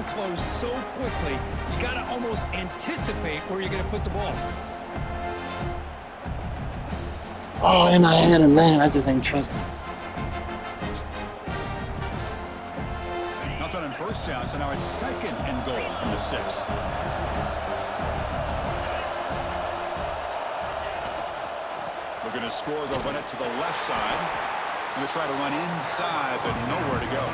getting close so quickly, you got to almost anticipate where you're going to put the ball. Oh, and I had a man. I just ain't trusting. Nothing on first down, so now it's 2nd and goal from the 6. Looking to score, they'll run it to the left side. Going to try to run inside, but nowhere to go.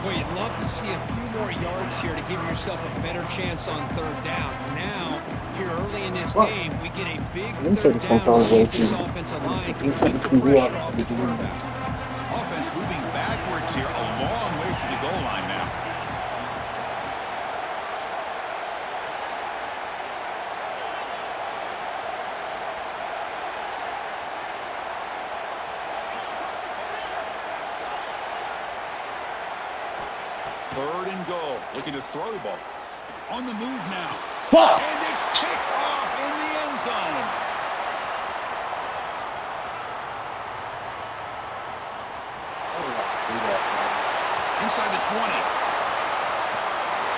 Boy, you'd love to see a few more yards here to give yourself a better chance on 3rd down. Now, here early in this game, we get a big 3rd down to see if this offensive line can keep the pressure off the quarterback. Offense moving backwards here, a long way from the goal line now. Looking to throw the ball. On the move now. Fuck! And it's picked off in the end zone. Inside the 20.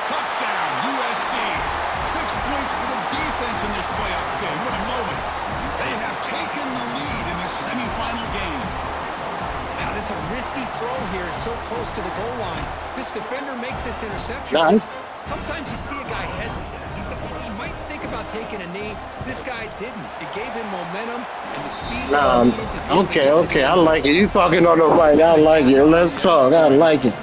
Touchdown, USC. 6 points for the defense in this playoff game. What a moment. They have taken the lead in this semifinal game. Now, there's a risky throw here. It's so close to the goal line. This defender makes this interception. Nice. Sometimes you see a guy hesitant. He might think about taking a knee. This guy didn't. It gave him momentum and the speed that he needed to Okay. I like it. You talking on the right. I like it. Let's talk. I like it.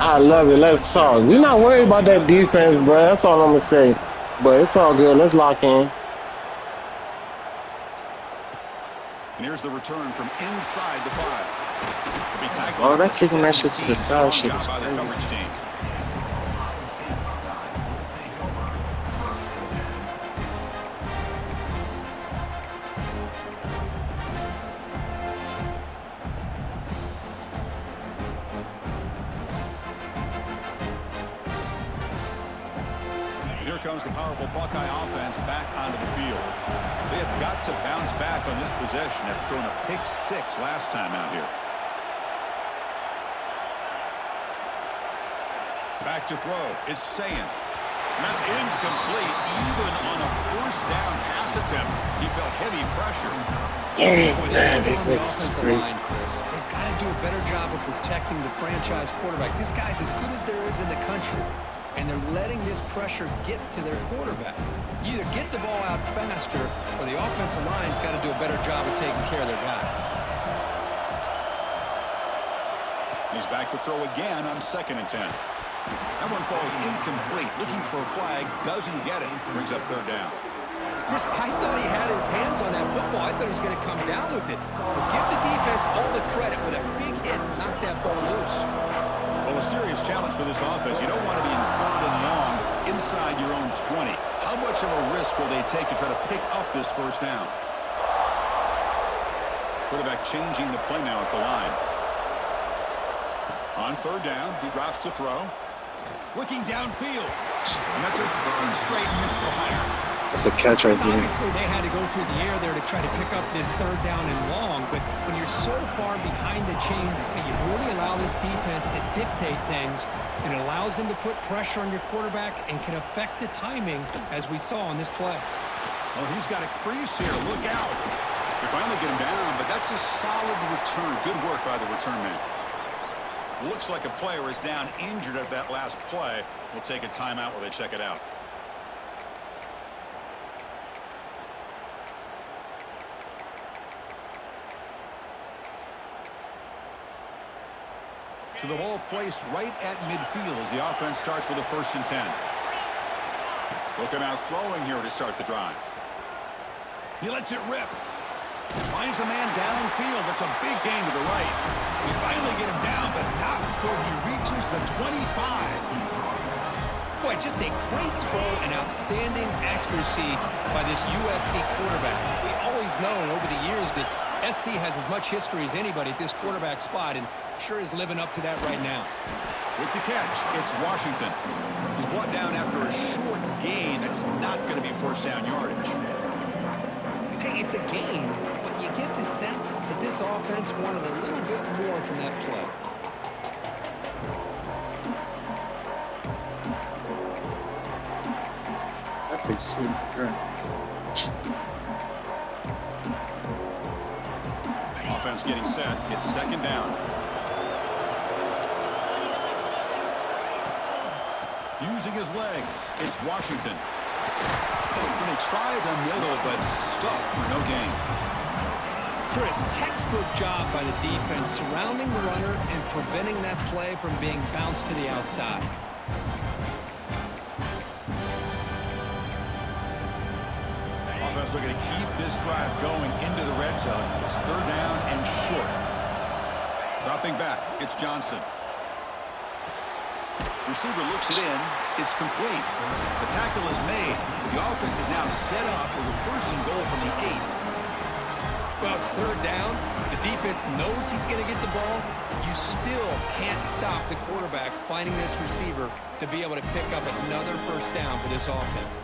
I love it. Let's talk. We're not worried about that defense, bro. That's all I'm going to say. But it's all good. Let's lock in. And here's the return from inside the 5. Oh, that kicking that shit to the side shit is crazy. Here comes the powerful Buckeye offense back onto the field. They have got to bounce back on this possession after throwing a pick 6 last time out here. Back to throw. It's Sayin. And that's incomplete. Even on a 1st down pass attempt, he felt heavy pressure. Man, this nigga's crazy. They've got to do a better job of protecting the franchise quarterback. This guy's as good as there is in the country, and they're letting this pressure get to their quarterback. You either get the ball out faster, or the offensive line's got to do a better job of taking care of their guy. He's back to throw again on 2nd and 10. That one falls incomplete. Looking for a flag, doesn't get it. Brings up 3rd down. Chris, I thought he had his hands on that football. I thought he was going to come down with it. But give the defense all the credit with a big hit to knock that ball loose. Well, a serious challenge for this offense. You don't want to be in 3rd and long inside your own 20. How much of a risk will they take to try to pick up this 1st down? Quarterback changing the play now at the line. On 3rd down, he drops to throw. Looking downfield. And that's a 3rd straight misfire. That's a catch right there. Obviously, they had to go through the air there to try to pick up this 3rd down and long. But when you're so far behind the chains, you really allow this defense to dictate things. And it allows them to put pressure on your quarterback and can affect the timing, as we saw on this play. Well, he's got a crease here. Look out. They finally get him down, but that's a solid return. Good work by the return man. Looks like a player is down injured at that last play. We'll take a timeout while they check it out. So the ball placed right at midfield as the offense starts with a 1st and 10. Looking out throwing here to start the drive. He lets it rip. Finds a man downfield. That's a big gain to the right. We finally get him down, but not before he reaches the 25. Boy, just a great throw and outstanding accuracy by this USC quarterback. We always known over the years that SC has as much history as anybody at this quarterback spot, and sure is living up to that right now. With the catch, it's Washington. He's brought down after a short gain. That's not going to be 1st down yardage. Hey, it's a gain, but you get the sense that this offense wanted a little bit more from that play. Offense getting set. It's second down. Using his legs, it's Washington. And they try the middle, but stuck for no gain. Chris, textbook job by the defense surrounding the runner and preventing that play from being bounced to the outside. Offense looking to keep this drive going into the red zone. It's third down and short. Dropping back, it's Johnson. Receiver looks it in. It's complete. The tackle is made. The offense is now set up with a first and goal from the 8. Well, it's third down. The defense knows he's going to get the ball. You still can't stop the quarterback finding this receiver to be able to pick up another first down for this offense.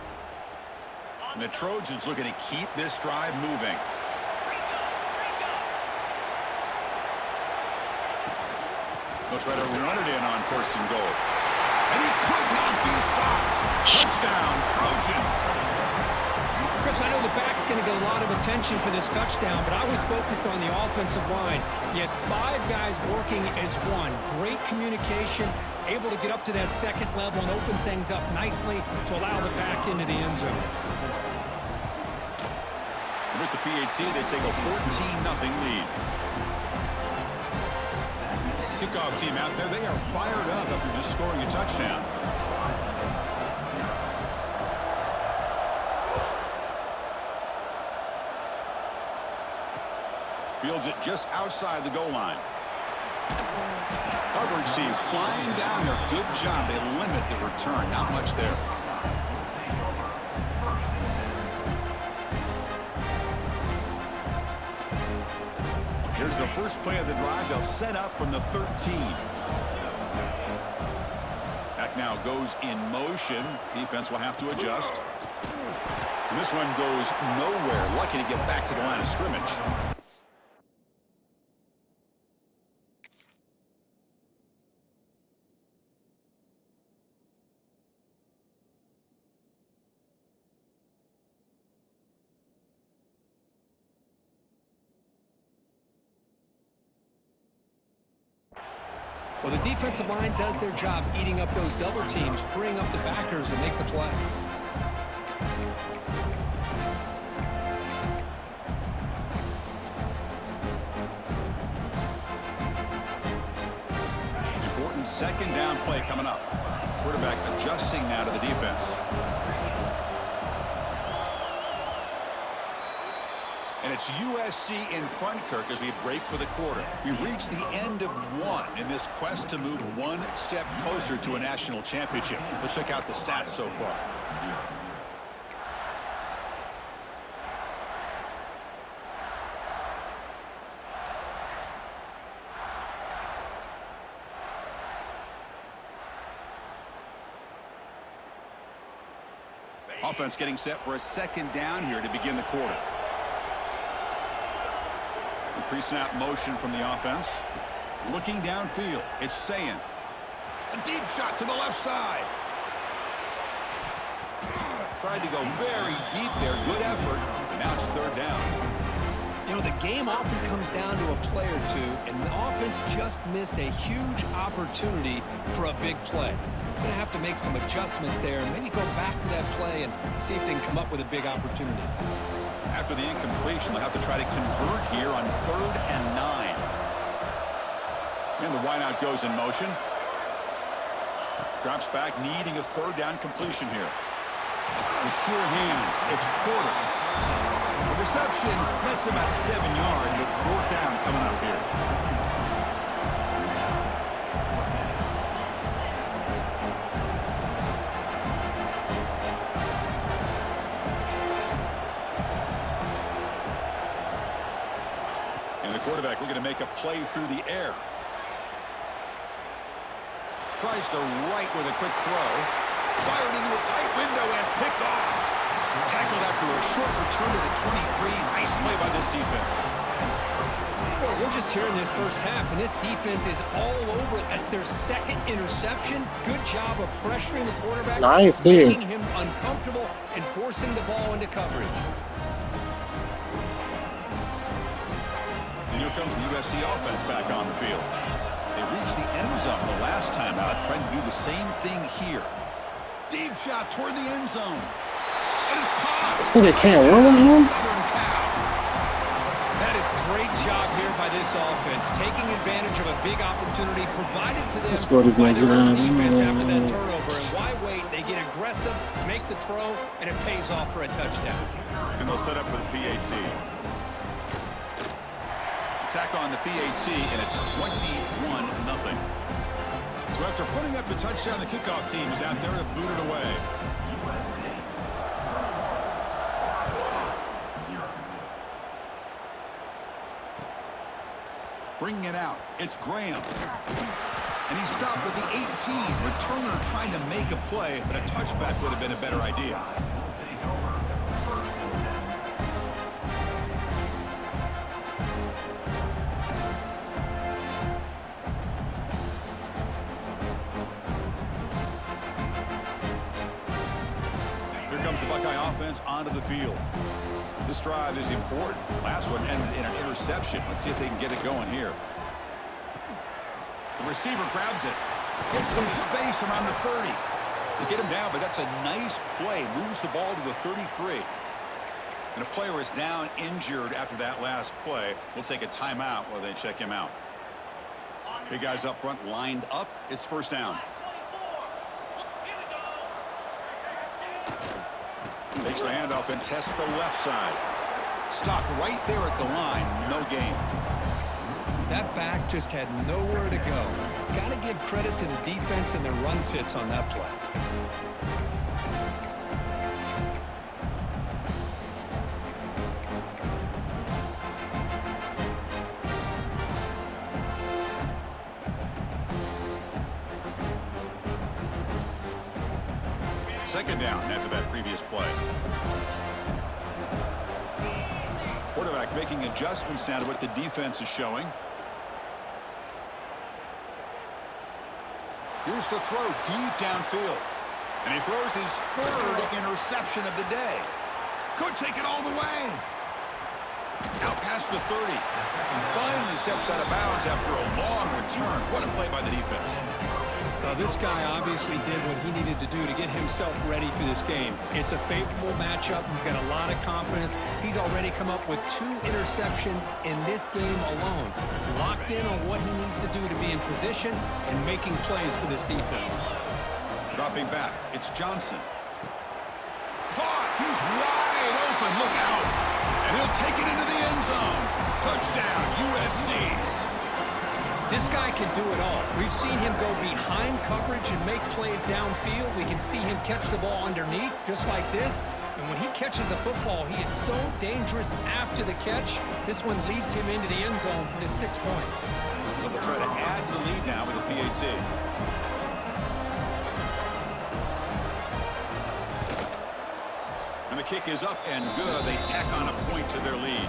And the Trojans looking to keep this drive moving. They'll try to run it in on first and goal. And he could not be stopped. Touchdown, Trojans. Chris, I know the back's going to get a lot of attention for this touchdown, but I was focused on the offensive line. You had 5 guys working as one. Great communication, able to get up to that second level and open things up nicely to allow the back into the end zone. With the PAT, they take a 14-0 lead. Kickoff team out there, they are fired up after just scoring a touchdown. Fields it just outside the goal line. Coverage team flying down there. Good job. They limit the return. Not much there. Here's the first play of the drive. They'll set up from the 13. Back now goes in motion. Defense will have to adjust. And this one goes nowhere. Lucky to get back to the line of scrimmage. Well, the defensive line does their job eating up those double teams, freeing up the backers to make the play. Important second down play coming up. Quarterback adjusting now to the defense. And it's USC in front, Kirk, as we break for the quarter. We've reached the end of one in this quest to move one step closer to a national championship. Let's check out the stats so far. Offense getting set for a second down here to begin the quarter. Pre-snap motion from the offense. Looking downfield, it's Sayin. A deep shot to the left side. Tried to go very deep there. Good effort. Now it's third down. You know, the game often comes down to a play or two, and the offense just missed a huge opportunity for a big play. They're going to have to make some adjustments there and maybe go back to that play and see if they can come up with a big opportunity. After the incompletion, they'll have to try to convert here on 3rd and 9. And the wideout goes in motion. Drops back, needing a third down completion here. With sure hands, it's Porter. The reception nets him at 7 yards, with 4th down coming up here. And the quarterback looking to make a play through the air. Tries the right with a quick throw. Fired into a tight window and picked off. Tackled after a short return to the 23. Nice play by this defense. Well, we're just here in this first half, and this defense is all over it. That's their second interception. Good job of pressuring the quarterback, No, I ain't see making it. him uncomfortable, and forcing the ball into coverage. And here comes the USC offense back on the field. They reached the end zone the last time out, trying to do the same thing here. Deep shot toward the end zone. And it's caught. This nigga can't run him. Southern Cal. That is great job here by this offense, taking advantage of a big opportunity provided to them Let's go to by their own Nigeria. defense after that turnover. And why wait? They get aggressive, make the throw, and it pays off for a touchdown. And they'll set up for the PAT. Attack on the PAT, and it's 21-0. So after putting up the touchdown, the kickoff team is out there to boot it away. Bringing it out, it's Graham. And he stopped with the 18. Returner trying to make a play, but a touchback would have been a better idea. Here comes the Buckeye offense onto the field. This drive is important. Last one ended in an interception. Let's see if they can get it going here. The receiver grabs it. Gets some space around the 30. They get him down, but that's a nice play. Moves the ball to the 33. And a player is down injured after that last play. We'll take a timeout while they check him out. Big guys up front lined up. It's first down. Takes the handoff and tests the left side. Stopped right there at the line. No gain. That back just had nowhere to go. Got to give credit to the defense and their run fits on that play. Second down after that previous play. Quarterback making adjustments now to what the defense is showing. Here's the throw deep downfield. And he throws his third interception of the day. Could take it all the way. Out past the 30. Finally steps out of bounds after a long return. What a play by the defense. This guy obviously did what he needed to do to get himself ready for this game. It's a favorable matchup. He's got a lot of confidence. He's already come up with 2 interceptions in this game alone. Locked in on what he needs to do to be in position and making plays for this defense. Dropping back, it's Johnson. Caught! He's wide open. Look out! And he'll take it into the end zone. Touchdown, USC. This guy can do it all. We've seen him go behind coverage and make plays downfield. We can see him catch the ball underneath, just like this. And when he catches a football, he is so dangerous after the catch. This one leads him into the end zone for the 6 points. So they'll try to add to the lead now with the PAT. And the kick is up and good. They tack on a point to their lead.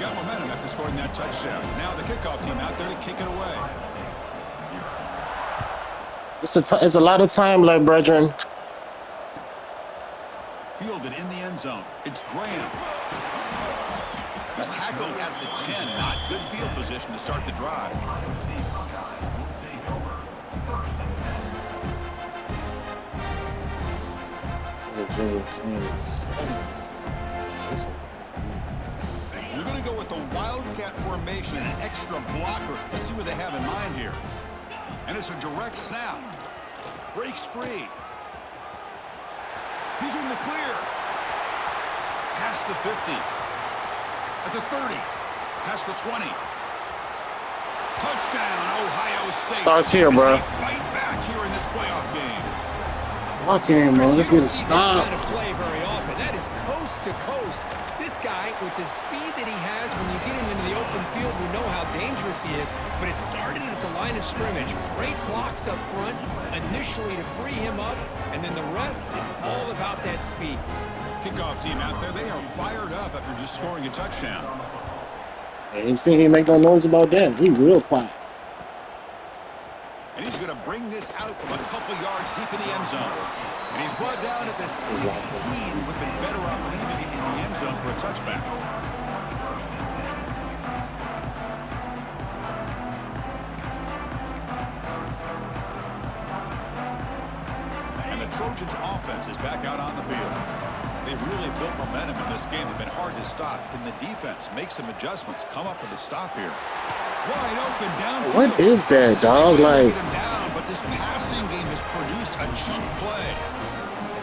Got momentum after scoring that touchdown. Now the kickoff team out there to kick it away. It's a lot of time left, brethren. Fielded in the end zone. It's Graham. He's tackled at the 10. Not good field position to start the drive. We're going to go with the Wildcat formation and an extra blocker. Let's see what they have in mind here. And it's a direct snap. Breaks free. He's in the clear. Past the 50. At the 30. Past the 20. Touchdown, Ohio State. Starts here, bro. They fight back here in this playoff game. Lock in, man. Let's get a This stop. kind of play very often. That is coast to coast. This guy, with the speed that he has, when you get him into the open field, we know how dangerous he is. But it started at the line of scrimmage. Great blocks up front, initially to free him up, and then the rest is all about that speed. Kickoff team out there, they are fired up after just scoring a touchdown. And you see he make no noise about that. He real quiet. And he's going to bring this out from a couple yards deep in the end zone. And he's brought down at the 16. Would have been better off leaving it in the end zone for a touchback. And the Trojans' offense is back out on the field. They've really built momentum in this game. They've been hard to stop. Can the defense make some adjustments, come up with a stop here? Wide open downfield. What is that, dog? Like, down, but this passing game has produced a chunk play.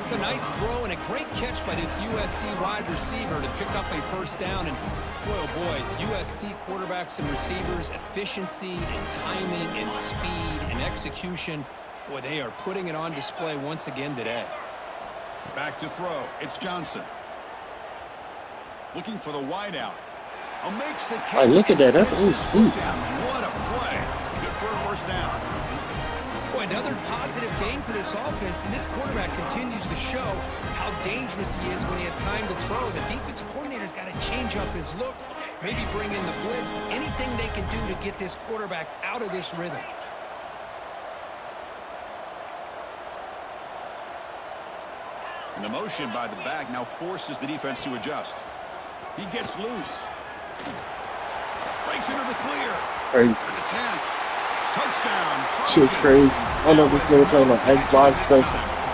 It's a nice throw and a great catch by this USC wide receiver to pick up a first down. And boy, oh boy, USC quarterbacks and receivers, efficiency and timing and speed and execution. Boy, they are putting it on display once again today. Back to throw. It's Johnson. Looking for the wideout. Makes the catch. oh, look at that. That's OC. What a play. Good for a first down. Boy, another positive game for this offense, and this quarterback continues to show how dangerous he is when he has time to throw. The defensive coordinator's got to change up his looks, maybe bring in the blitz, anything they can do to get this quarterback out of this rhythm. And the motion by the back now forces the defense to adjust. He gets loose. Breaks into the clear. Crazy. At the 10. Touchdown. Shit crazy. I don't know if this nigga playing on Xbox, but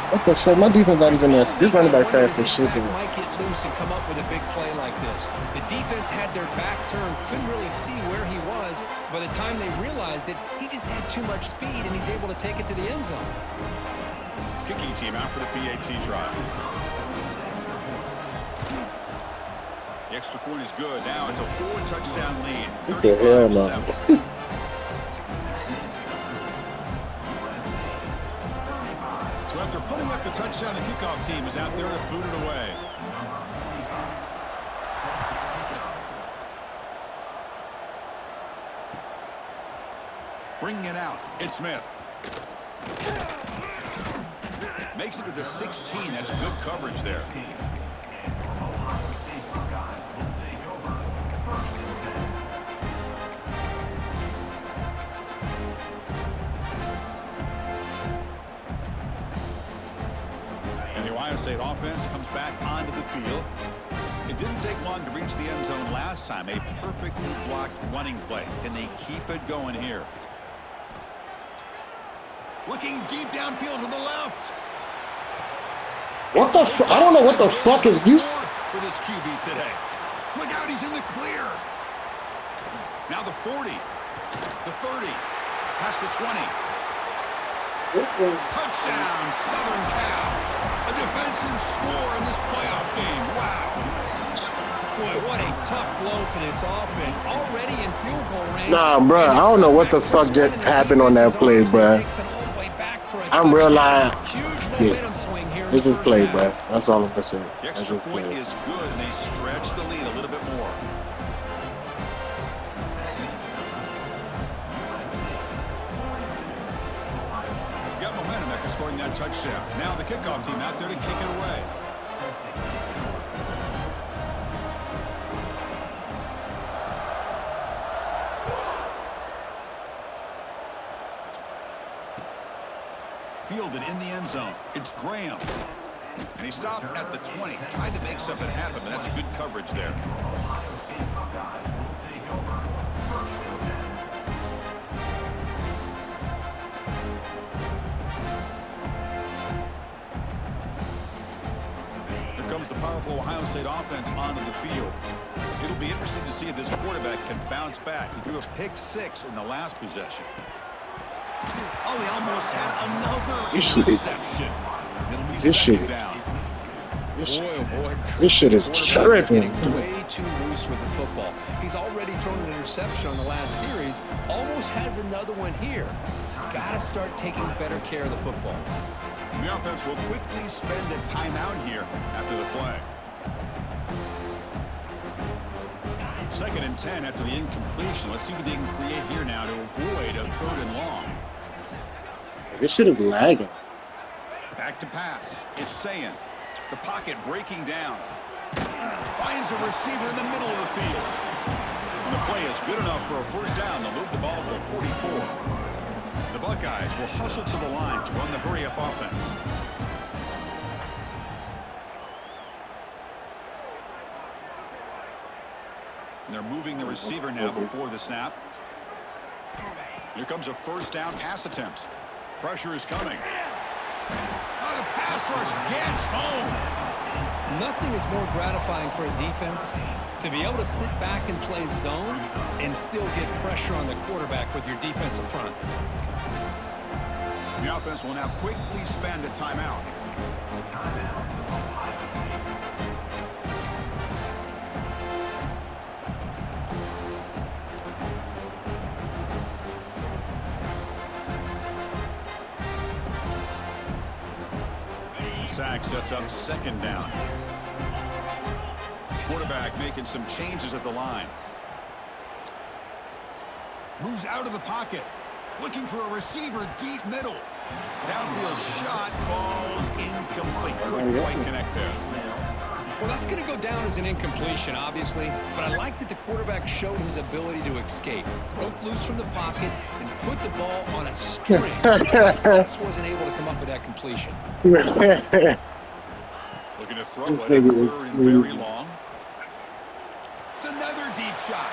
what the shit? My defense not even this. This running back fast as shit. Might get loose and come up with a big play like this. The defense had their back turned, couldn't really see where he was. By the time they realized it, he just had too much speed, and he's able to take it to the end zone. Kicking team out for the PAT try. The extra point is good. Now it's a 4-touchdown lead. It's a hell no. So after putting up the touchdown, the kickoff team is out there to boot it away. Bringing it out. It's Smith. Makes it to the 16. That's good coverage there. And the Ohio State offense comes back onto the field. It didn't take long to reach the end zone last time. A perfectly blocked running play. Can they keep it going here? Looking deep downfield to the left. What the fuck? I don't know what the fuck is you. For this QB today. Look out, he's in the clear. Now the 40. The 30. Past the 20. Touchdown, Southern Cal. A defensive score in this playoff game. Wow. Boy, what a tough blow for this offense. Already in field goal range. Nah, bro. I don't know what the fuck just happened on that play, bro. I'm real live. Yeah. This is play, bro. That's all I'm gonna say. The extra point is good, and they stretch the lead a little bit more. Got momentum after scoring that touchdown. Now the kickoff team out there to kick it away. Fielded in the end zone. It's Graham. And he stopped at the 20. Tried to make something happen, but that's good coverage there. Here comes the powerful Ohio State offense onto the field. It'll be interesting to see if this quarterback can bounce back. He threw a pick-6 in the last possession. Oh, he almost had another interception. This shit. This shit is tripping. Way too loose with the football. He's already thrown an interception on the last series. Almost has another one here. He's got to start taking better care of the football. The offense will quickly spend a timeout here after the play. 2nd and 10 after the incompletion. Let's see what they can create here now to avoid a 3rd and long. This shit is lagging. Back to pass. It's Sayin. The pocket breaking down. Finds a receiver in the middle of the field. And the play is good enough for a first down. They'll move the ball to the 44. The Buckeyes will hustle to the line to run the hurry-up offense. And they're moving the receiver now before the snap. Here comes a first down pass attempt. Pressure is coming. Oh, the pass rush gets home. Nothing is more gratifying for a defense to be able to sit back and play zone and still get pressure on the quarterback with your defensive front. The offense will now quickly spend a timeout. Sack sets up second down. Quarterback making some changes at the line. Moves out of the pocket. Looking for a receiver deep middle. Downfield shot falls incomplete. Couldn't quite connect there. Well, that's going to go down as an incompletion, obviously, but I like that the quarterback showed his ability to escape, broke loose from the pocket, and put the ball on a string. Just wasn't able to come up with that completion. Looking to throw it, third and very long. It's another deep shot.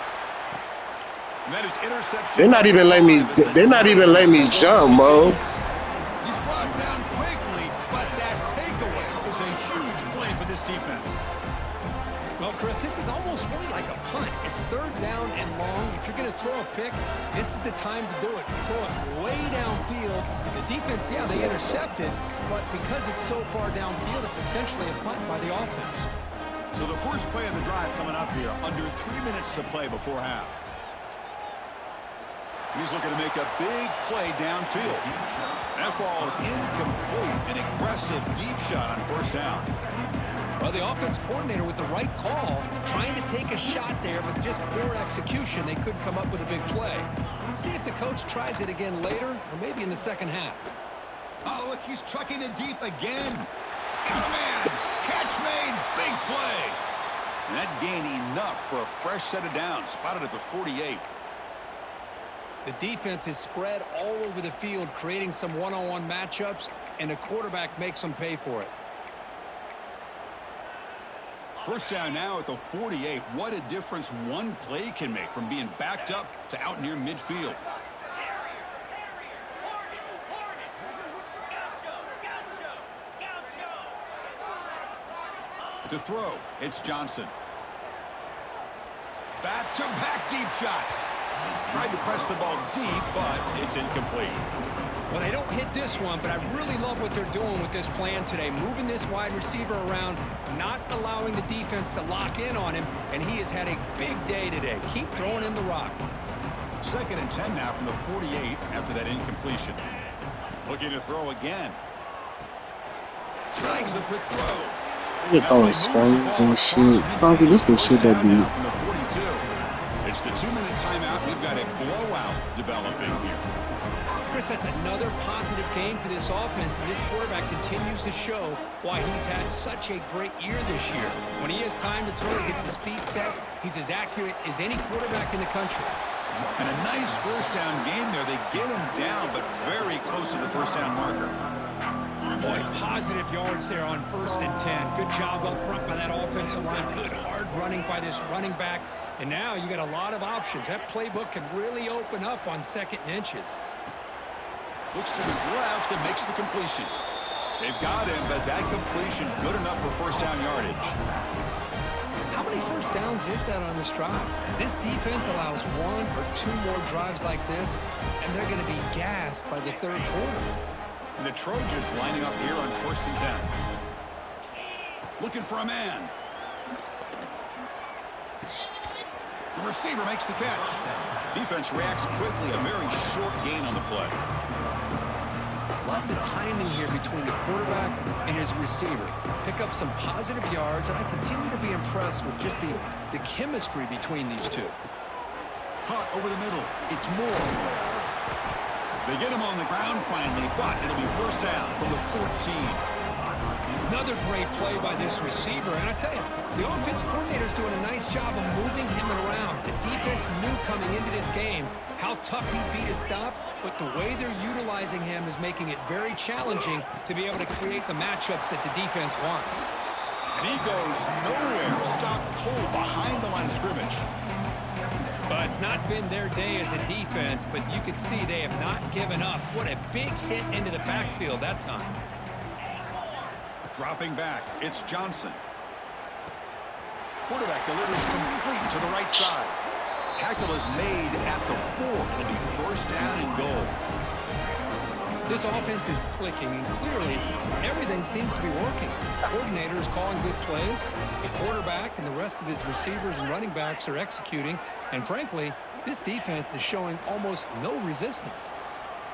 And that is interception. They're not even letting me. They're not even letting me jump, bro. He's brought down quickly, but that takeaway is a huge play for this defense. Well, Chris, this is almost really like a punt. It's third down and long. If you're going to throw a pick, this is the time to do it. Throw it way downfield. The defense, yeah, they intercepted, but because it's so far downfield, it's essentially a punt by the offense. So the first play of the drive coming up here, under 3 minutes to play before half. He's looking to make a big play downfield. That ball is incomplete. An aggressive deep shot on first down. Well, the offense coordinator with the right call, trying to take a shot there, but just poor execution. They couldn't come up with a big play. Let's see if the coach tries it again later, or maybe in the second half. Oh, look, he's trucking it deep again. Got a man. Catch made. Big play. And that gained enough for a fresh set of downs. Spotted at the 48. The defense is spread all over the field, creating some one-on-one matchups, and the quarterback makes them pay for it. First down now at the 48. What a difference one play can make from being backed up to out near midfield. To throw, it's Johnson. Back-to-back deep shots. Tried to press the ball deep, but it's incomplete. Well, they don't hit this one, but I really love what they're doing with this plan today. Moving this wide receiver around, not allowing the defense to lock in on him, and he has had a big day today. Keep throwing him the rock. Second and 10 now from the 48 after that incompletion. Looking to throw again. Tries the quick throw. They're throwing screens and shit. Probably this the shit that be. It's the 2-minute timeout. We've got a blowout developing here. Chris, that's another positive game for this offense, and this quarterback continues to show why he's had such a great year this year. When he has time to throw, he gets his feet set. He's as accurate as any quarterback in the country. And a nice first down game there. They get him down, but very close to the first down marker. Boy, positive yards there on 1st and 10. Good job up front by that offensive line. Good hard running by this running back. And now you got a lot of options. That playbook can really open up on 2nd and inches. Looks to his left and makes the completion. They've got him, but that completion good enough for first down yardage. How many first downs is that on this drive? This defense allows 1 or 2 more drives like this, and they're going to be gassed by the 3rd quarter. And the Trojans lining up here on 1st and 10. Looking for a man. The receiver makes the catch. Defense reacts quickly. A very short gain on the play. Love the timing here between the quarterback and his receiver. Pick up some positive yards, and I continue to be impressed with just the chemistry between these two. Caught over the middle. It's Moore. They get him on the ground finally, but it'll be first down from the 14. Another great play by this receiver. And I tell you, the offense coordinator's doing a nice job of moving him around. The defense knew coming into this game how tough he'd be to stop, but the way they're utilizing him is making it very challenging to be able to create the matchups that the defense wants. And he goes nowhere. Stopped cold behind the line of scrimmage. But it's not been their day as a defense, but you can see they have not given up. What a big hit into the backfield that time. Dropping back, it's Johnson. Quarterback delivers complete to the right side. Tackle is made at the 4. It'll be first down and goal. This offense is clicking, and clearly everything seems to be working. The coordinator is calling good plays. The quarterback and the rest of his receivers and running backs are executing. And frankly, this defense is showing almost no resistance.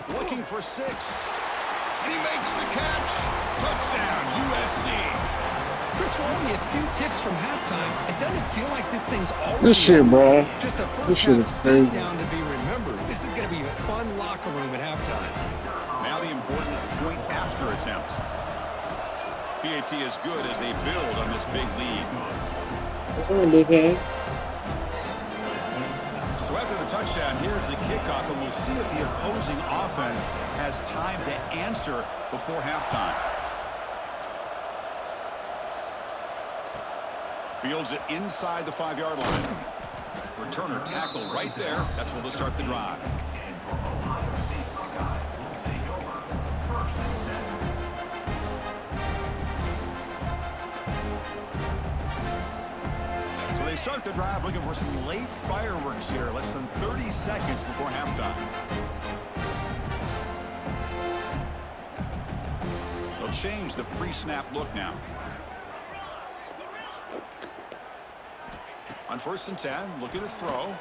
Looking for 6. And he makes the catch. Touchdown, USC. Chris, we're only a few ticks from halftime. It doesn't feel like this thing's already This shit, over. bro. Just a This first shit is half crazy. beatdown to be remembered. This is going to be a fun locker room at halftime. Now the important point after attempt. PAT is good as they build on this big lead. What's on, big man? So after the touchdown, here's the kickoff, and we'll see if the opposing offense has time to answer before halftime. Fields it inside the 5-yard line. Returner tackle right there. That's where they'll start the drive. So they start the drive looking for some late fireworks here, less than 30 seconds before halftime. They'll change the pre-snap look now. On 1st and 10, look at the throw.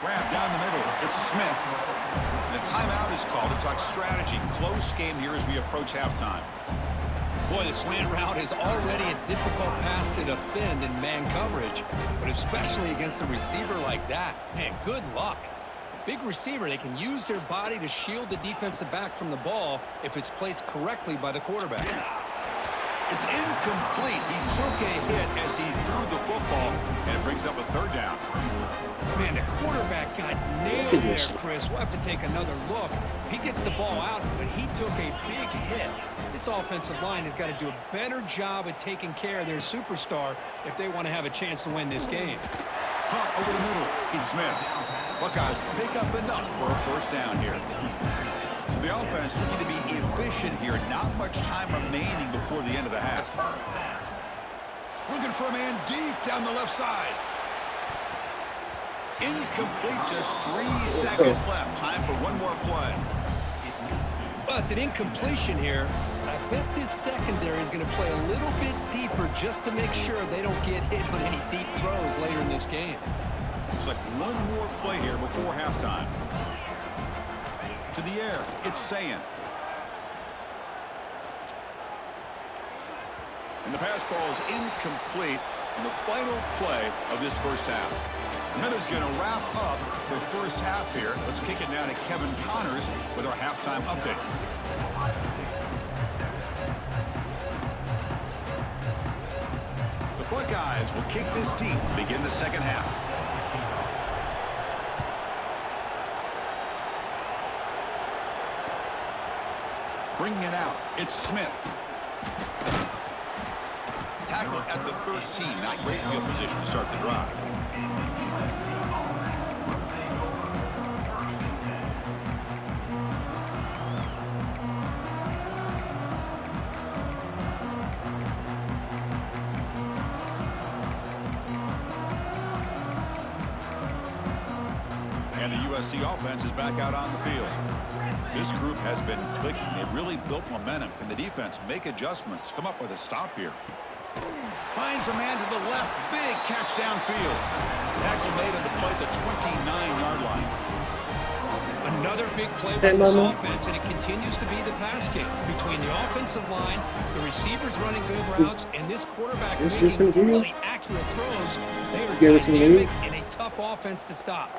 Grab down the middle. It's Smith. And a timeout is called to talk strategy. Close game here as we approach halftime. Boy, the slant route is already a difficult pass to defend in man coverage, but especially against a receiver like that. Man, good luck. Big receiver, they can use their body to shield the defensive back from the ball if it's placed correctly by the quarterback. It's incomplete. He took a hit as he threw the football, and it brings up a 3rd down. Man, the quarterback got nailed there, Chris. We'll have to take another look. He gets the ball out, but he took a big hit. This offensive line has got to do a better job of taking care of their superstar if they want to have a chance to win this game. Hunt over the middle. It's Smith. Buckeyes pick up enough for a 1st down here. So the offense looking to be efficient here. Not much time remaining before the end of the half. Looking for a man deep down the left side. Incomplete, just 3 seconds left. Time for one more play. Well, it's an incompletion here. I bet this secondary is going to play a little bit deeper just to make sure they don't get hit on any deep throws later in this game. Looks like one more play here before halftime. To the air, it's Sayin. And the pass ball is incomplete in the final play of this first half. And that is going to wrap up the first half here. Let's kick it now to Kevin Connors with our halftime update. The Buckeyes will kick this deep to begin the second half. Bringing it out, it's Smith. Tackle at the 13. Not great field position to start the drive. And the USC offense is back out on the field. This group has been clicking. They've really built momentum. Can the defense make adjustments? Come up with a stop here. Finds a man to the left. Big catch downfield. Tackle made on the play at the 29-yard line. Another big play by this offense, and it continues to be the pass game between the offensive line, the receivers running good routes, and this quarterback making really accurate throws. They are dynamic and a tough offense to stop.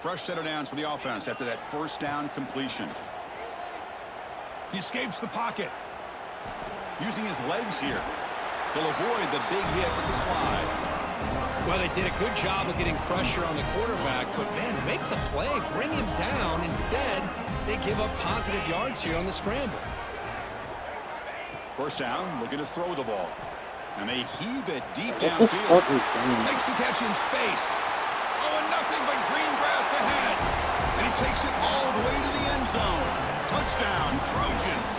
Fresh set of downs for the offense after that first down completion. He escapes the pocket. using his legs here. He'll avoid the big hit with the slide. Well, they did a good job of getting pressure on the quarterback, but, man, make the play, bring him down. Instead, they give up positive yards here on the scramble. First down, looking to throw the ball. And they heave it deep What the fuck downfield. is going on? Makes the catch in space. Oh, and nothing but green grass ahead. And he takes it all the way to the end zone. Touchdown, Trojans.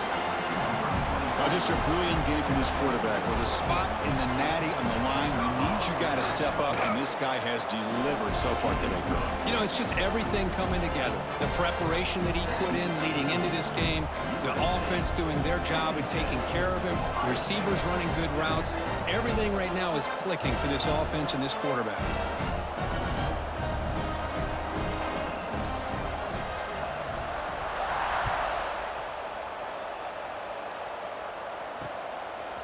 Now, just a brilliant game for this quarterback. With a spot in the natty on the line, we need you guys to step up, and this guy has delivered so far today, Kurt. You know, it's just everything coming together. The preparation that he put in leading into this game, the offense doing their job and taking care of him, receivers running good routes. Everything right now is clicking for this offense and this quarterback.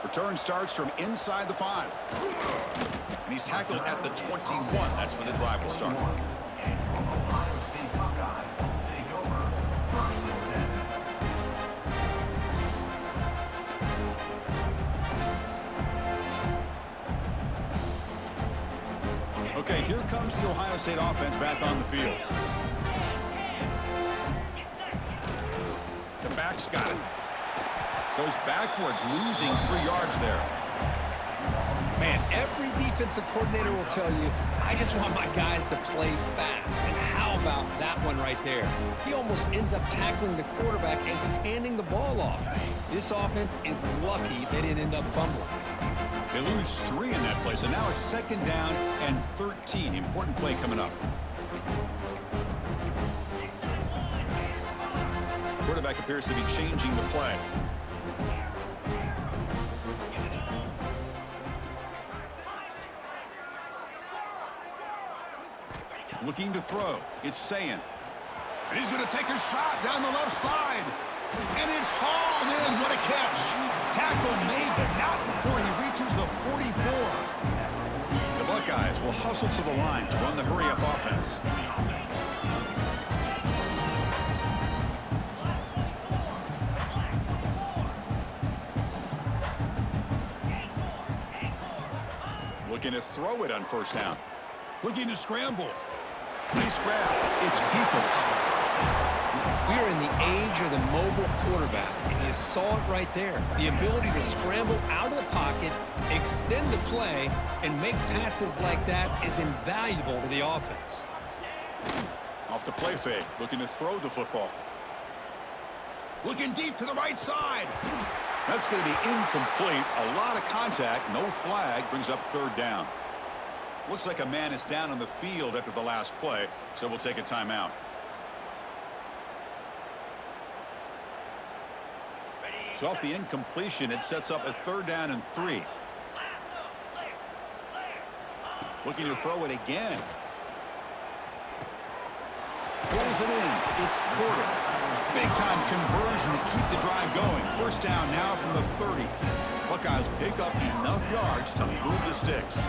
Return starts from inside the 5. And he's tackled at the 21. That's where the drive will start. Okay, here comes the Ohio State offense back on the field. The back's got it. Goes backwards, losing 3 yards there. Man, every defensive coordinator will tell you, I just want my guys to play fast. And how about that one right there? He almost ends up tackling the quarterback as he's handing the ball off. This offense is lucky they didn't end up fumbling. They lose 3 in that play, so now it's 2nd down and 13. Important play coming up. Quarterback appears to be changing the play. Looking to throw. It's Sayin. And he's going to take a shot down the left side. And it's hauled in. What a catch. Tackle made, but not before he reaches the 44. The Buckeyes will hustle to the line to run the hurry-up offense. Looking to throw it on first down. Looking to scramble. Nice grab. It's Peoples. We are in the age of the mobile quarterback, and you saw it right there. The ability to scramble out of the pocket, extend the play, and make passes like that is invaluable to the offense. Off the play fake, looking to throw the football. Looking deep to the right side. That's going to be incomplete. A lot of contact, no flag, brings up 3rd down. Looks like a man is down on the field after the last play, so we'll take a timeout. So off the incompletion, it sets up a 3rd down and 3. Looking to throw it again. Pulls it in. It's Porter. Big-time conversion to keep the drive going. First down now from the 30. Buckeyes pick up enough yards to move the sticks.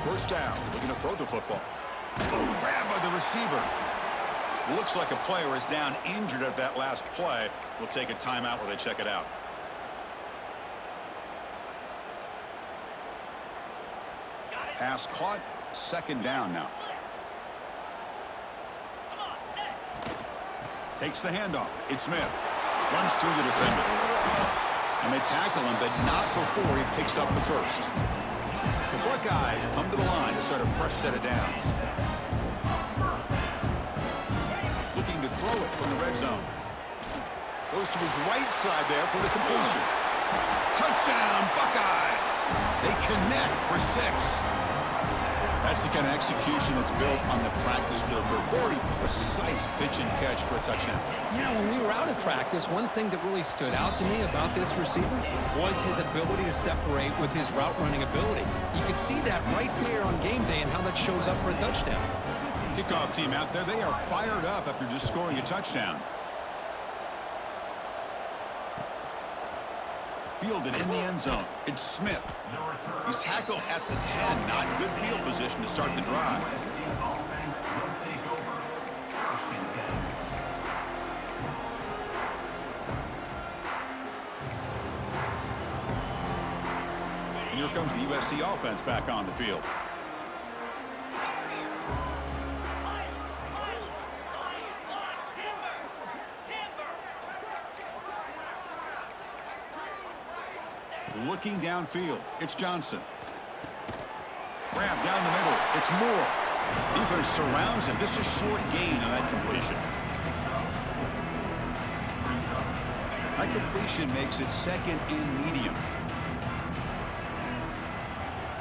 First down, looking to throw the football. Oh, grabbed by the receiver. Looks like a player is down injured at that last play. We'll take a timeout while they check it out. Pass caught, 2nd down now. Takes the handoff. It's Smith. Runs through the defender. And they tackle him, but not before he picks up the first. The Buckeyes come to the line to start a fresh set of downs. Looking to throw it from the red zone. Goes to his right side there for the completion. Touchdown, Buckeyes! They connect for 6. That's the kind of execution that's built on the practice field. Very precise pitch and catch for a touchdown. You know, when we were out of practice, one thing that really stood out to me about this receiver was his ability to separate with his route running ability. You could see that right there on game day and how that shows up for a touchdown. Kickoff team out there, they are fired up after just scoring a touchdown. Fielded in the end zone. It's Smith. He's tackled at the 10. Not good field position to start the drive. comes the USC offense back on the field. Looking downfield, it's Johnson. Grab down the middle, it's Moore. Defense surrounds him, just a short gain on that completion. That completion makes it second and medium.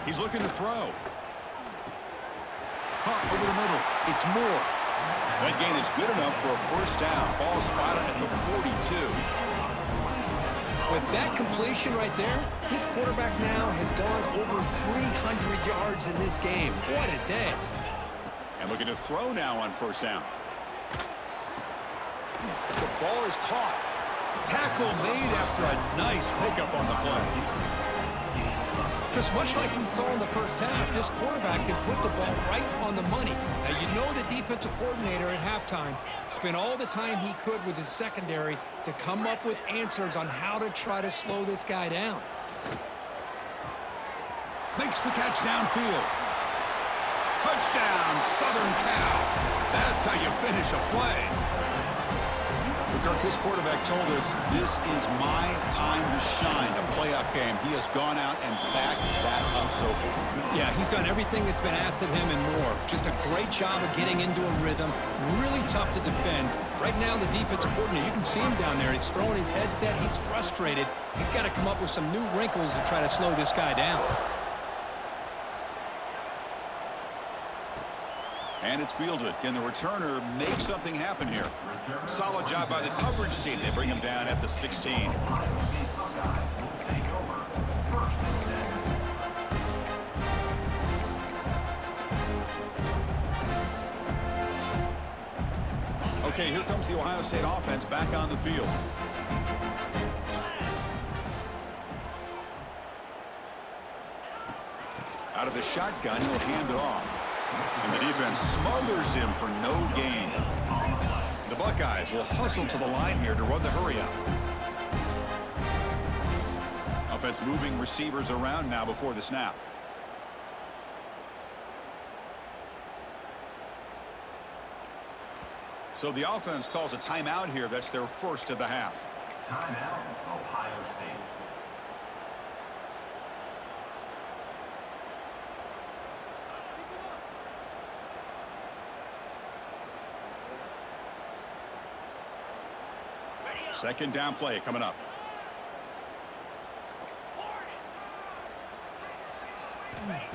He's looking to throw. Caught over the middle, it's Moore. That gain is good enough for a first down. Ball spotted at the 42. With that completion right there, this quarterback now has gone over 300 yards in this game. What a day. And looking to throw now on first down. The ball is caught. Tackle made after a nice pickup on the play. Just much like we saw in the first half, this quarterback can put the ball right on the money. Now, you know the defensive coordinator at halftime spent all the time he could with his secondary to come up with answers on how to try to slow this guy down. Makes the catch downfield. Touchdown, Southern Cal. That's how you finish a play. Kirk, this quarterback told us this is my time to shine, a playoff game. He has gone out and backed that up so far. Yeah, he's done everything that's been asked of him and more. Just a great job of getting into a rhythm. Really tough to defend. Right now, the defensive coordinator, you can see him down there. He's throwing his headset. He's frustrated. He's got to come up with some new wrinkles to try to slow this guy down. And it's fielded. Can the returner make something happen here? Solid job by the coverage team. They bring him down at the 16. Okay, here comes the Ohio State offense back on the field. Out of the shotgun, he'll hand it off. And the defense smothers him for no gain. The Buckeyes will hustle to the line here to run the hurry out. Offense moving receivers around now before the snap. So the offense calls a timeout here. That's their first of the half. Timeout, Ohio State. Second down play coming up.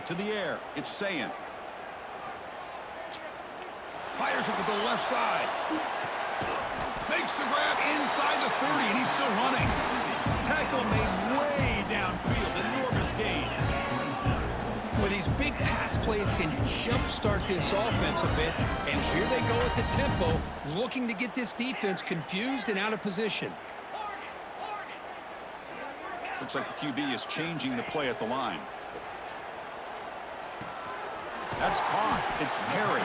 To the air, it's Sayin. Fires it with the left side. Makes the grab inside the 30, and he's still running. Tackle made way downfield. Enormous gain. Well, these big pass plays can jumpstart this offense a bit, and here they go at the tempo, looking to get this defense confused and out of position. Looks like the QB is changing the play at the line. That's caught. It's Perry.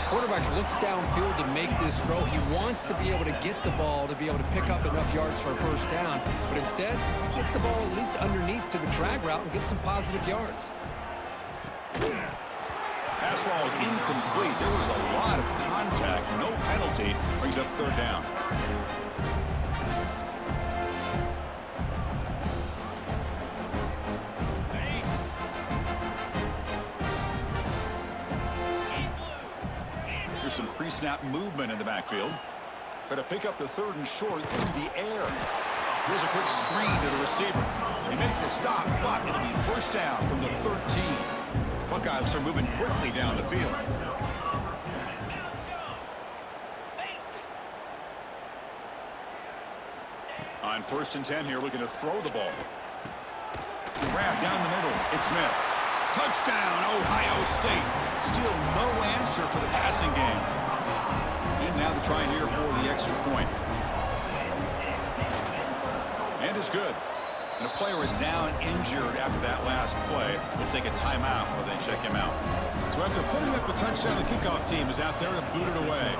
Quarterback looks downfield to make this throw. He wants to be able to get the ball to be able to pick up enough yards for a first down, but instead, he gets the ball at least underneath to the drag route and gets some positive yards. Pass ball is incomplete. There was a lot of contact. No penalty. Brings up third down. Here's some pre-snap movement in the backfield. Try to pick up the third and short through the air. Here's a quick screen to the receiver. They make the stop, but it'll be first down from the 13. Buckeyes are moving quickly down the field. On 1st and 10 here, looking to throw the ball. Grab down the middle. It's Smith. Touchdown, Ohio State. Still no answer for the passing game. And now the try here for the extra point. And it's good. And a player is down injured after that last play. We'll take a timeout while they check him out. So after putting up a touchdown, the kickoff team is out there to boot it away.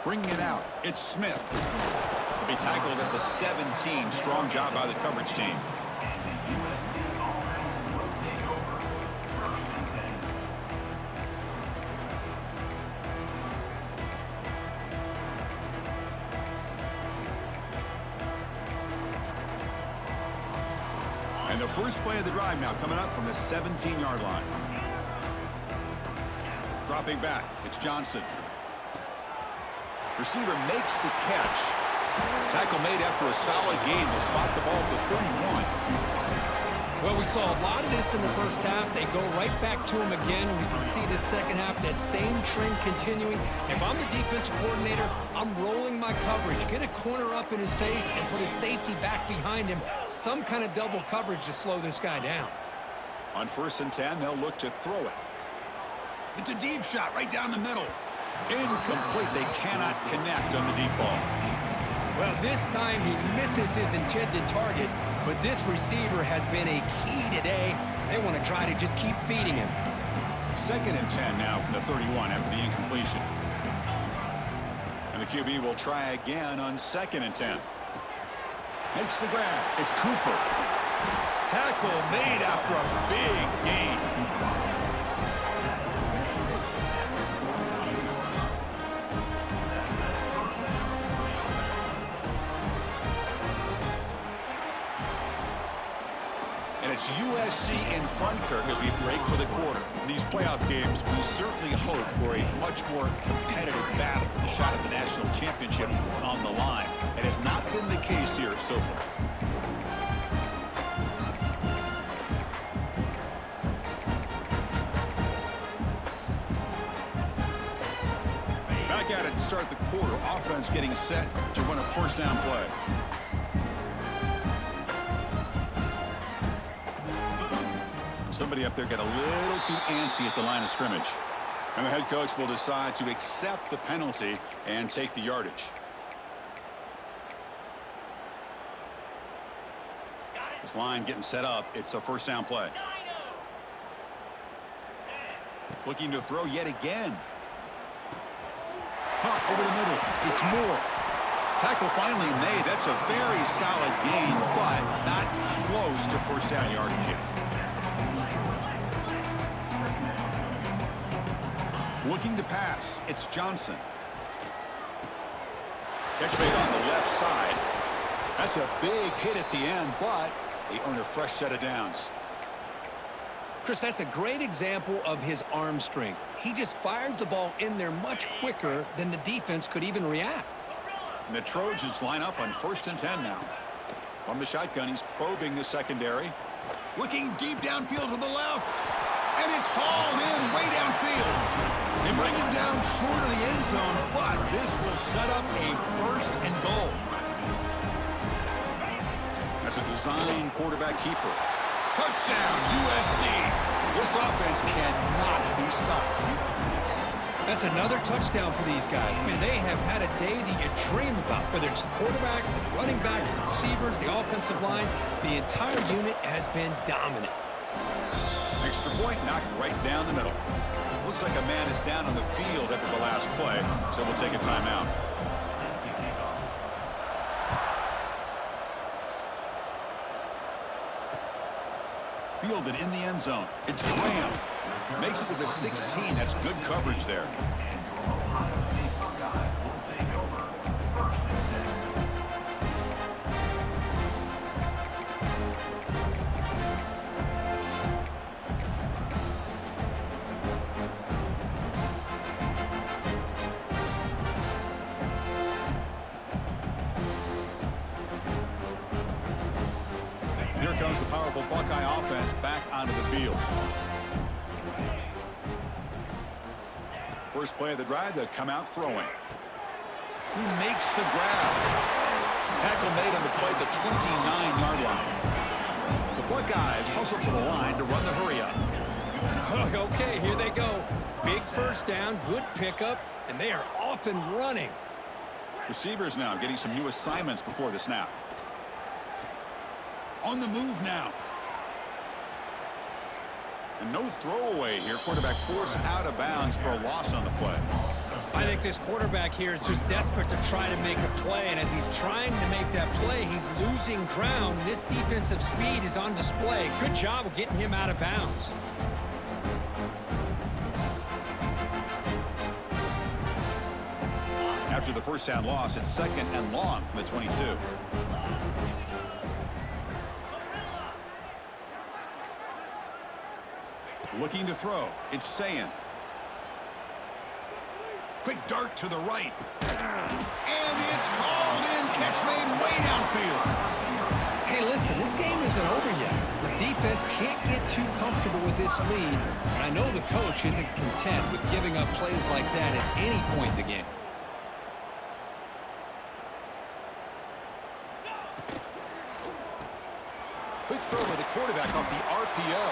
Bringing it out, it's Smith. He'll be tackled at the 17. Strong job by the coverage team. And the first play of the drive now coming up from the 17-yard line. Dropping back, it's Johnson. Receiver makes the catch. Tackle made after a solid gain. Will spot the ball at the 31. Well, we saw a lot of this in the first half. They go right back to him again. We can see this second half, that same trend continuing. If I'm the defensive coordinator, I'm rolling my coverage. Get a corner up in his face and put a safety back behind him. Some kind of double coverage to slow this guy down. On 1st and 10, they'll look to throw it. It's a deep shot right down the middle. Incomplete. They cannot connect on the deep ball. Well, this time he misses his intended target, but this receiver has been a key today. They want to try to just keep feeding him. 2nd and 10 now from the 31 after the incompletion. And the QB will try again on 2nd and 10. Makes the grab. It's Cooper. Tackle made after a big gain. It's USC in front, Kirk, as we break for the quarter. In these playoff games, we certainly hope for a much more competitive battle, the shot at the national championship on the line. It has not been the case here so far. Back at it to start the quarter. Offense getting set to run a first down play. Somebody up there got a little too antsy at the line of scrimmage. And the head coach will decide to accept the penalty and take the yardage. This line getting set up. It's a first down play. Looking to throw yet again. Caught over the middle. It's Moore. Tackle finally made. That's a very solid gain, but not close to first down yardage yet. Looking to pass. It's Johnson. Catch made on the left side. That's a big hit at the end, but they earn a fresh set of downs. Chris, that's a great example of his arm strength. He just fired the ball in there much quicker than the defense could even react. And the Trojans line up on 1st and 10 now. From the shotgun, he's probing the secondary. Looking deep downfield to the left. And it's hauled in way downfield. They bring him down short of the end zone, but this will set up a 1st and goal. That's a design quarterback keeper. Touchdown, USC. This offense cannot be stopped. That's another touchdown for these guys. Man, they have had a day that you dream about, whether it's the quarterback, the running back, the receivers, the offensive line. The entire unit has been dominant. Extra point knocked right down the middle. Looks like a man is down on the field after the last play, so we'll take a timeout. Fielded in the end zone. It's Graham. Makes it to the 16. That's good coverage there. Here comes the powerful Buckeye offense back onto the field. First play of the drive, they'll come out throwing. Who makes the grab? Tackle made on the play at the 29-yard line. The Buckeyes hustle to the line to run the hurry-up. Okay, here they go. Big first down, good pickup, and they are off and running. Receivers now getting some new assignments before the snap. On the move now. And no throwaway here. Quarterback forced out of bounds for a loss on the play. I think this quarterback here is just desperate to try to make a play, and as he's trying to make that play, he's losing ground. This defensive speed is on display. Good job of getting him out of bounds. After the first down loss, it's 2nd and long from the 22. Looking to throw. It's Sayin. Quick dart to the right. And it's hauled in. Catch made way downfield. Hey, listen, this game isn't over yet. The defense can't get too comfortable with this lead, and I know the coach isn't content with giving up plays like that at any point in the game. Quick throw by the quarterback off the RPO.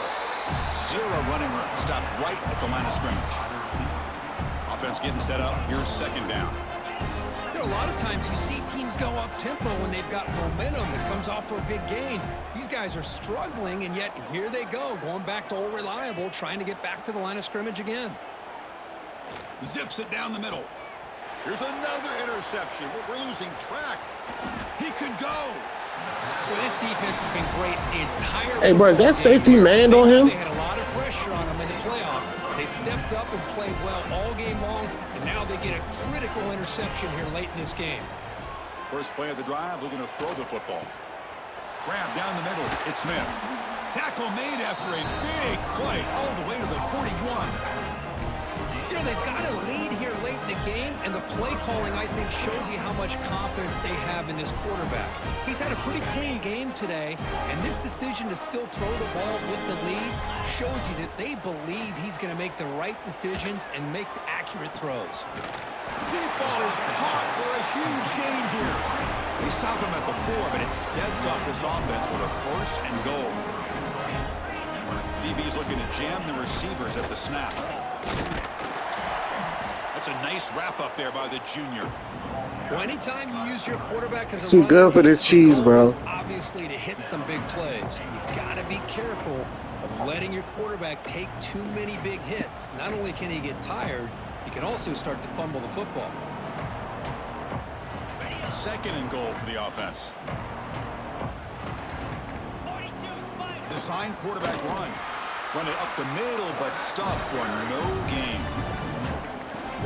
Zero running room. Stopped right at the line of scrimmage. Offense getting set up. Here's 2nd down. You know, a lot of times you see teams go up-tempo when they've got momentum that comes off for a big gain. These guys are struggling, and yet here they go, going back to old reliable, trying to get back to the line of scrimmage again. Zips it down the middle. Here's another interception. We're losing track. He could go. Well, this defense has been great the entire Hey, bro, is that safety man on him? They had a lot of pressure on them in the playoff. They stepped up and played well all game long, and now they get a critical interception here late in this game. First play of the drive, looking to throw the football. Grab down the middle. It's Smith. Tackle made after a big play all the way to the 41. You know, they've got a lead here late in the game, and the play calling, I think, shows you how much confidence they have in this quarterback. He's had a pretty clean game today, and this decision to still throw the ball with the lead shows you that they believe he's going to make the right decisions and make accurate throws. Deep ball is caught for a huge gain here. They stop him at the 4, but it sets up this offense with a 1st and goal. DB's looking to jam the receivers at the snap. That's a nice wrap-up there by the junior. Well, anytime you use your quarterback as a Too runner, good for this cheese, the goal bro. is obviously to hit some big plays. You got to be careful of letting your quarterback take too many big hits. Not only can he get tired, he can also start to fumble the football. 2nd and goal for the offense. Design quarterback run. Run it up the middle, but stuffed for no gain.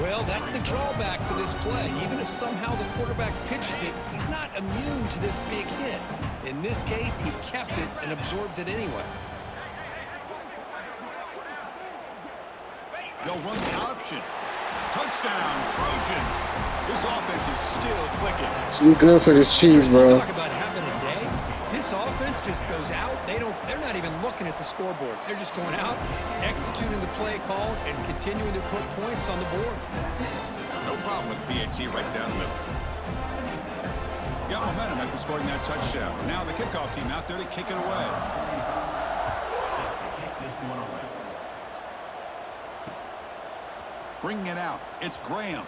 Well, that's the drawback to this play. Even if somehow the quarterback pitches it, he's not immune to this big hit. In this case, he kept it and absorbed it anyway. They'll run the option. Touchdown, Trojans. This offense is still clicking. Too good for this cheese, So bro. talk about having a day. This offense just goes out. They're not even looking at the scoreboard. They're just going out, executing the play call, and continuing to put points on the board. No problem with PAT right down the middle. Got momentum after scoring that touchdown. Now the kickoff team out there to kick it away. Bringing it out. It's Graham.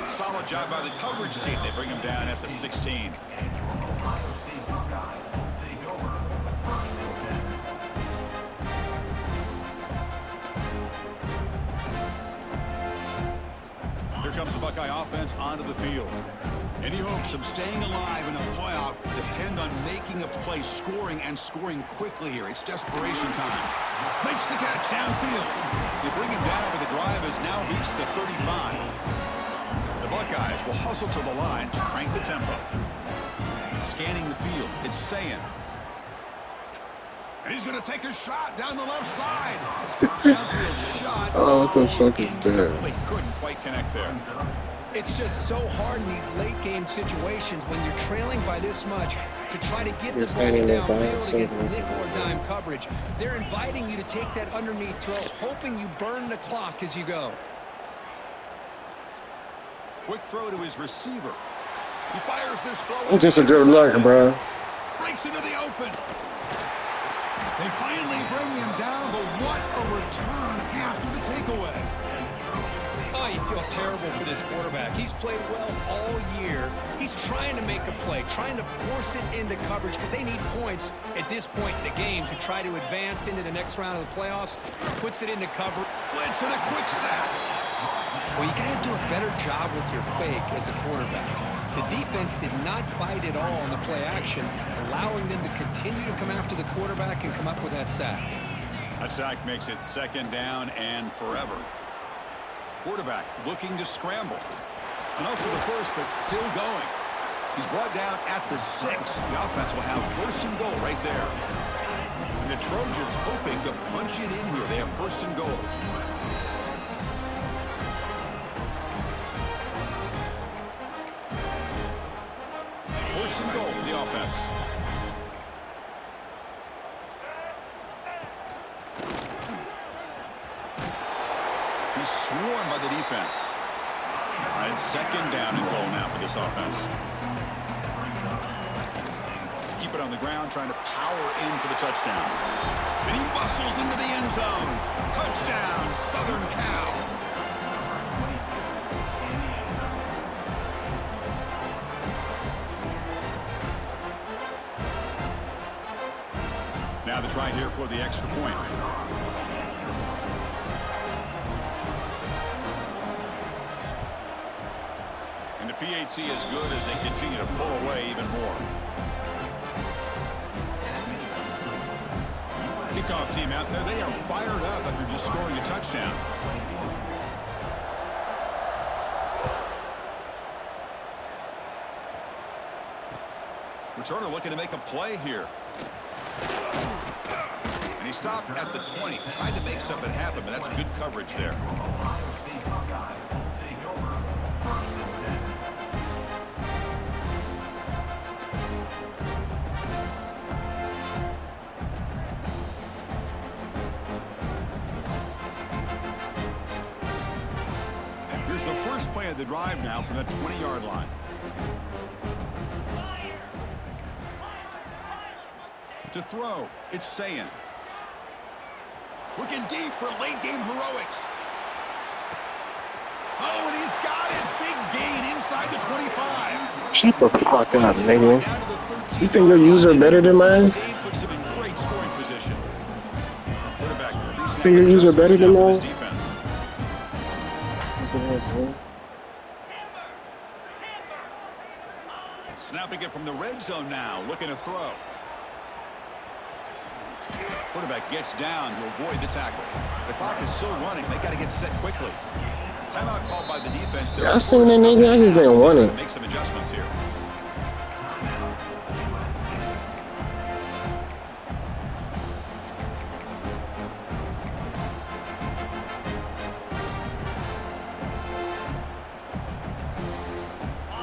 Solid job by the coverage team. They bring him down at the 16. Here comes the Buckeye offense onto the field. Any hopes of staying alive in a playoff depend on making a play, scoring, and scoring quickly here. It's desperation time. Makes the catch downfield. They bring him down, but the drive has now reached the 35. The Buckeyes will hustle to the line to crank the tempo. Scanning the field, it's Sayin. And he's going to take a shot down the left side. Downfield shot. Oh, what the fuck is that? They couldn't quite connect there. It's just so hard in these late game situations when you're trailing by this much to try to get the ball downfield against nickel or dime coverage. They're inviting you to take that underneath throw, hoping you burn the clock as you go. Quick throw to his receiver. He fires this throw. It's just a good luck, bro. Breaks into the open. They finally bring him down, but what a return after the takeaway. Oh, you feel terrible for this quarterback. He's played well all year. He's trying to make a play, trying to force it into coverage because they need points at this point in the game to try to advance into the next round of the playoffs. Puts it into cover. Blitz and a quick sack. Well, you got to do a better job with your fake as the quarterback. The defense did not bite at all on the play action, allowing them to continue to come after the quarterback and come up with that sack. That sack makes it 2nd down and forever. Quarterback looking to scramble. Enough for the first, but still going. He's brought down at the 6. The offense will have 1st and goal right there. And the Trojans hoping to punch it in here. They have 1st and goal. First and goal for the offense. He's swarmed by the defense. And it's 2nd down and goal now for this offense. Keep it on the ground, trying to power in for the touchdown. And he muscles into the end zone. Touchdown, Southern Cal. Now the try here for the extra point. And the PAT is good as they continue to pull away even more. Kickoff team out there, they are fired up after just scoring a touchdown. Returner looking to make a play here. And he stopped at the 20. Tried to make something happen, but that's good coverage there. Here's the first play of the drive now from the 20-yard line. To throw, it's Sayin. Looking deep for late-game heroics. Oh, and he's got it. Big gain inside the 25. Shut the fuck up, nigga. You think your user better than mine? Puts him in great scoring position. You think your user better than mine? Snapping it from the red zone now, looking to throw. Quarterback gets down to avoid the tackle. The clock is still running. They got to get set quickly. Timeout called by the defense. I seen that nigga. I just didn't want it. Make some adjustments here.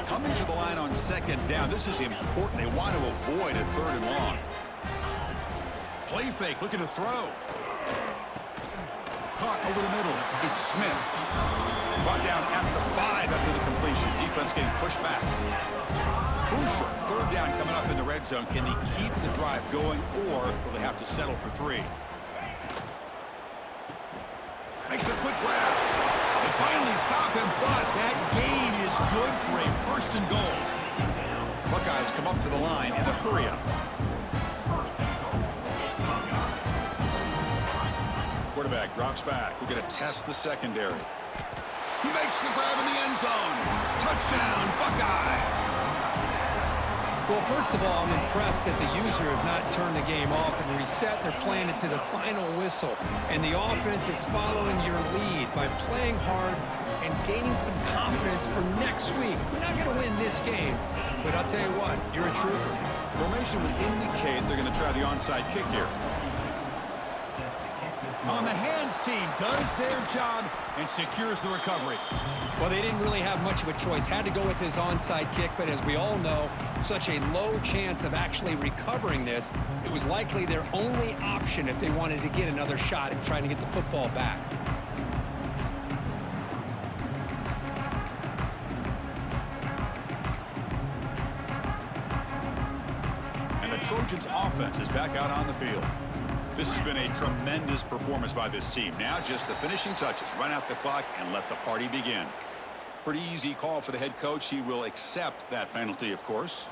Coming to the line on 2nd down. This is important. They want to avoid a 3rd and long. Play fake, looking to throw. Caught over the middle. It's Smith. Brought down at the 5 after the completion. Defense getting pushed back. Crucial 3rd down coming up in the red zone. Can they keep the drive going, or will they have to settle for 3? Makes a quick grab. They finally stop him, but that gain is good for a 1st and goal. Buckeyes come up to the line in a hurry-up. Quarterback drops back. We're going to test the secondary. He makes the grab in the end zone. Touchdown, Buckeyes. Well, first of all, I'm impressed that the user have not turned the game off and reset. They're playing it to the final whistle. And the offense is following your lead by playing hard and gaining some confidence for next week. We're not going to win this game, but I'll tell you what, you're a trooper. Formation would indicate they're going to try the onside kick here. On the hands team does their job and secures the recovery. Well, they didn't really have much of a choice. Had to go with his onside kick, but as we all know, such a low chance of actually recovering this. It was likely their only option if they wanted to get another shot at trying to get the football back. And the Trojans offense is back out on the field. This has been a tremendous performance by this team. Now just the finishing touches. Run out the clock and let the party begin. Pretty easy call for the head coach. He will accept that penalty, of course.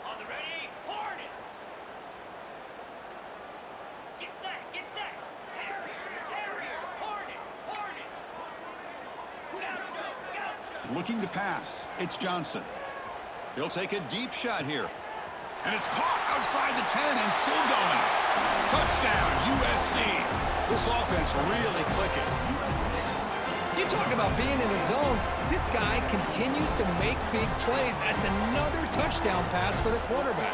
On the ready, Hornet. Get set. Terrier, Hornet. Go. Looking to pass. It's Johnson. He'll take a deep shot here. And it's caught outside the 10 and still going. Touchdown, USC. This offense really clicking. You talk about being in the zone. This guy continues to make big plays. That's another touchdown pass for the quarterback.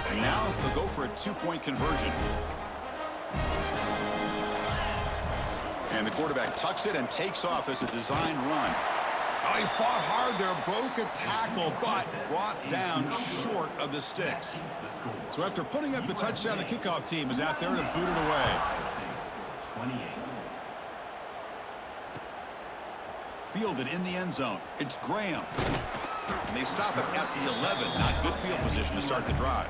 And now they'll go for a two-point conversion. And the quarterback tucks it and takes off as a design run. Oh, he fought hard there, broke a tackle, but brought down short of the sticks. So after putting up the touchdown, the kickoff team is out there to boot it away. 28. Fielded in the end zone. It's Graham. And they stop him at the 11. Not good field position to start the drive.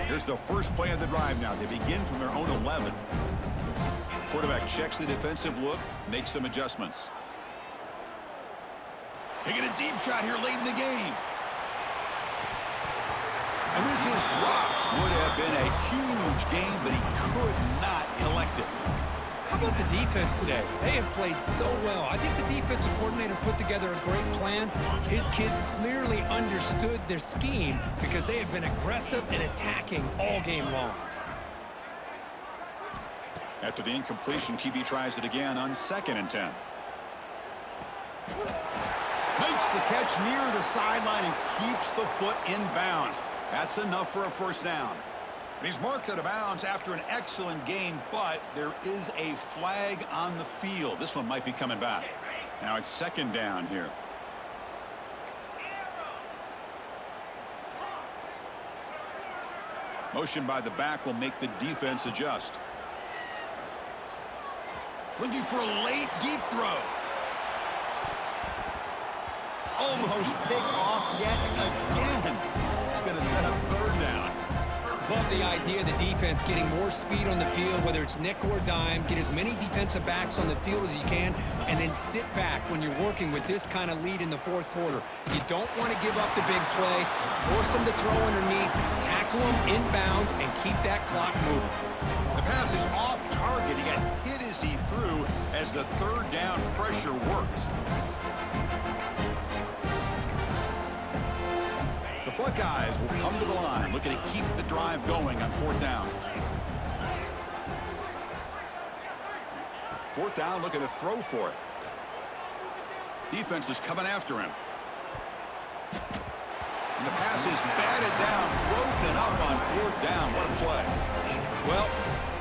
Here's the first play of the drive now. They begin from their own 11. Quarterback checks the defensive look, makes some adjustments. Taking a deep shot here late in the game. And this is dropped. Would have been a huge game, but he could not collect it. How about the defense today? They have played so well. I think the defensive coordinator put together a great plan. His kids clearly understood their scheme because they have been aggressive and attacking all game long. After the incompletion, QB tries it again on 2nd and 10. Makes the catch near the sideline and keeps the foot in bounds. That's enough for a first down. And he's marked out of bounds after an excellent game, but there is a flag on the field. This one might be coming back. Now it's 2nd down here. Motion by the back will make the defense adjust. Looking for a late deep throw. Almost picked off yet again. It's going to set up 3rd down. Love the idea of the defense getting more speed on the field, whether it's nickel or dime, get as many defensive backs on the field as you can, and then sit back when you're working with this kind of lead in the 4th quarter. You don't want to give up the big play, force them to throw underneath, tackle them in bounds, and keep that clock moving. The pass is off target. He got hit as he threw as the 3rd down pressure works. The Buckeyes will come to the line, looking to keep the drive going on 4th down. 4th down, looking to throw for it. Defense is coming after him. And the pass is batted down, broken up on 4th down. What a play. Well,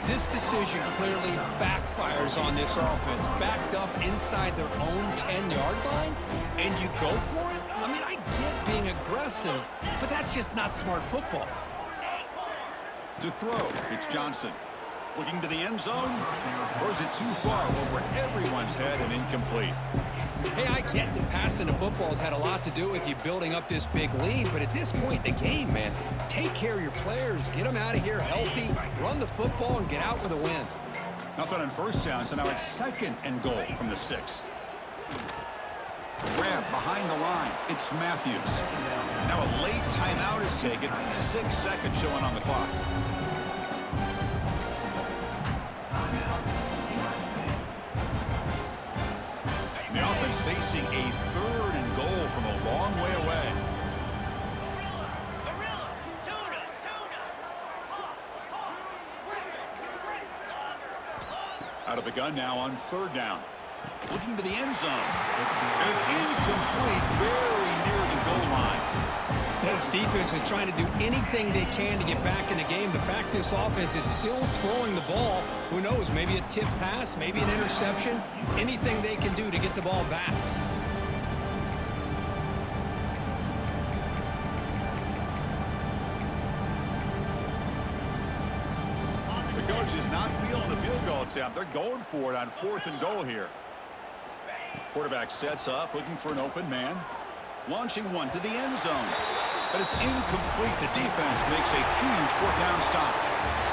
this decision clearly backfires on this offense. Backed up inside their own 10-yard line, and you go for it? I mean, I get being aggressive, but that's just not smart football. To throw, it's Johnson. Looking to the end zone, throws it too far over everyone's head and incomplete. Hey, I get that passing the football has had a lot to do with you building up this big lead, but at this point in the game, man, take care of your players, get them out of here healthy, run the football, and get out with a win. Nothing on 1st down, so now it's 2nd and goal from the 6. Grab behind the line. It's Matthews. Now a late timeout is taken. 6 seconds showing on the clock. The offense facing a 3rd and goal from a long way away. Out of the gun now on 3rd down. Looking to the end zone. And it's incomplete, very near the goal line. This defense is trying to do anything they can to get back in the game. The fact this offense is still throwing the ball, who knows, maybe a tip pass, maybe an interception, anything they can do to get the ball back. Coach is not feeling the field goal attempt. They're going for it on 4th and goal here. Quarterback sets up, looking for an open man. Launching one to the end zone. But it's incomplete. The defense makes a huge 4th down stop.